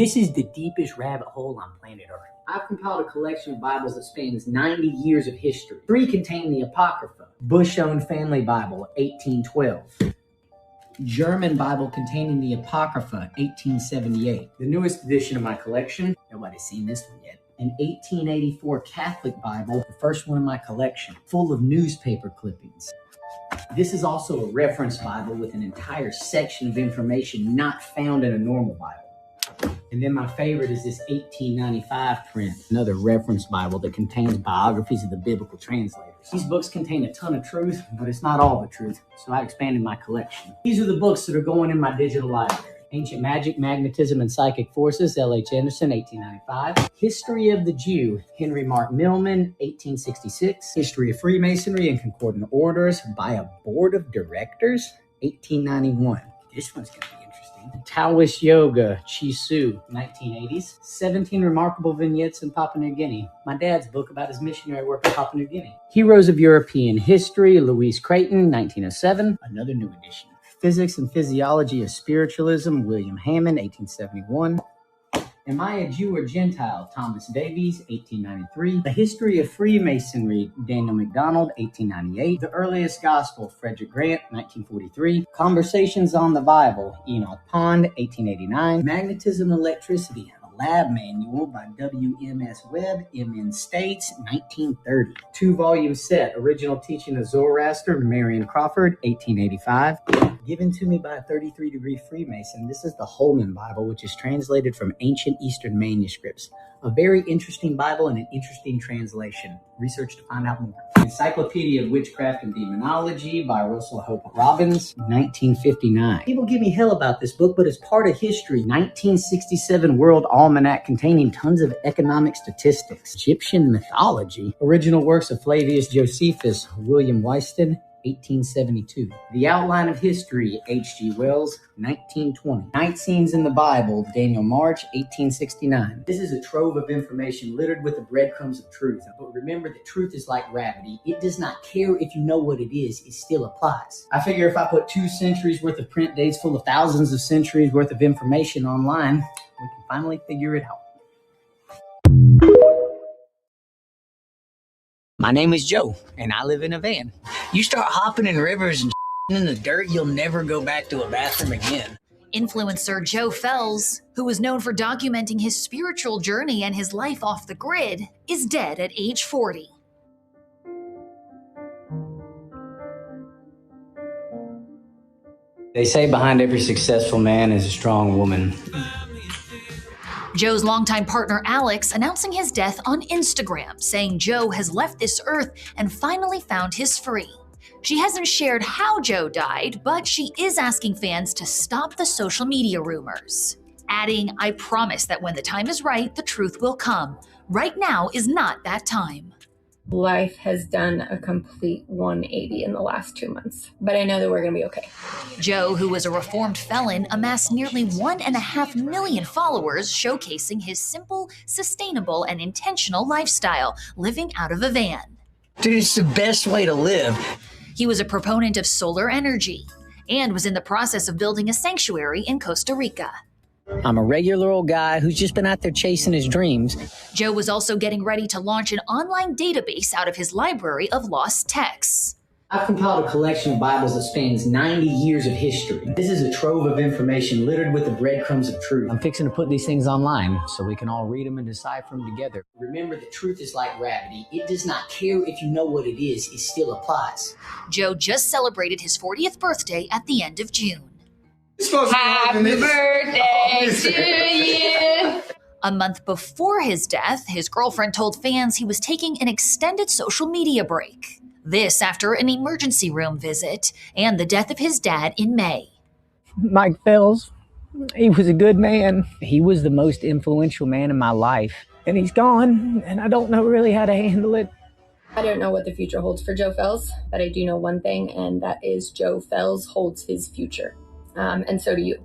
This is the deepest rabbit hole on planet Earth. I've compiled a collection of Bibles that spans 90 years of history. 3 contain the Apocrypha, Bush-owned family Bible, 1812. German Bible containing the Apocrypha, 1878. The newest edition of my collection, nobody's seen this one yet, an 1884 Catholic Bible, the first one in my collection, full of newspaper clippings. This is also a reference Bible with an entire section of information not found in a normal Bible. And then my favorite is this 1895 print, another reference Bible that contains biographies of the biblical translators. These books contain a ton of truth, but it's not all the truth, so I expanded my collection. These are the books that are going in my digital library. Ancient Magic, Magnetism, and Psychic Forces, L.H. Anderson, 1895. History of the Jew, Henry Mark Millman, 1866. History of Freemasonry and Concordant Orders by a Board of Directors, 1891. This one's going to be interesting. Taoist Yoga, Chi Su, 1980s. 17 Remarkable Vignettes in Papua New Guinea. My dad's book about his missionary work in Papua New Guinea. Heroes of European History, Louise Creighton, 1907. Another new edition. Physics and Physiology of Spiritualism, William Hammond, 1871. Am I a Jew or Gentile? Thomas Davies, 1893. The History of Freemasonry, Daniel MacDonald, 1898. The Earliest Gospel, Frederick Grant, 1943. Conversations on the Bible, Enoch Pond, 1889. Magnetism and Electricity, a Lab Manual by W.M.S. Webb, M.N. States, 1930. 2-volume set, Original Teaching of Zoroaster, Marion Crawford, 1885. Given to me by a 33-degree Freemason, this is the Holman Bible, which is translated from ancient Eastern manuscripts. A very interesting Bible and an interesting translation. Research to find out more. Encyclopedia of Witchcraft and Demonology by Russell Hope Robbins, 1959. People give me hell about this book, but it's part of history. 1967 World Almanac containing tons of economic statistics. Egyptian mythology. Original works of Flavius Josephus, William Wyston, 1872. The Outline of History, H.G. Wells, 1920. Night Scenes in the Bible, Daniel March, 1869. This is a trove of information littered with the breadcrumbs of truth. But remember that truth is like gravity. It does not care if you know what it is, it still applies. I figure if I put 2 centuries worth of print dates full of thousands of centuries worth of information online, we can finally figure it out. My name is Joe, and I live in a van. You start hopping in rivers and in the dirt, you'll never go back to a bathroom again. Influencer Joe Felz, who is known for documenting his spiritual journey and his life off the grid, is dead at age 40. They say behind every successful man is a strong woman. Joe's longtime partner Alex announcing his death on Instagram, saying Joe has left this earth and finally found his free. She hasn't shared how Joe died, but she is asking fans to stop the social media rumors, adding, "I promise that when the time is right, the truth will come. Right now is not that time." Life has done a complete 180 in the last 2 months, but I know that we're going to be okay. Joe, who was a reformed felon, amassed nearly 1.5 million followers, showcasing his simple, sustainable, and intentional lifestyle, living out of a van. Dude, it's the best way to live. He was a proponent of solar energy and was in the process of building a sanctuary in Costa Rica. I'm a regular old guy who's just been out there chasing his dreams. Joe was also getting ready to launch an online database out of his library of lost texts. I've compiled a collection of Bibles that spans 90 years of history. This is a trove of information littered with the breadcrumbs of truth. I'm fixing to put these things online so we can all read them and decipher them together. Remember that truth is like gravity. It does not care if you know what it is, it still applies. Joe just celebrated his 40th birthday at the end of June. Happy birthday to you! A month before his death, his girlfriend told fans he was taking an extended social media break. This after an emergency room visit and the death of his dad in May. Mike Felz, he was a good man. He was the most influential man in my life. And he's gone, and I don't know really how to handle it. I don't know what the future holds for Joe Felz, but I do know one thing, and that is Joe Felz holds his future. And so do you.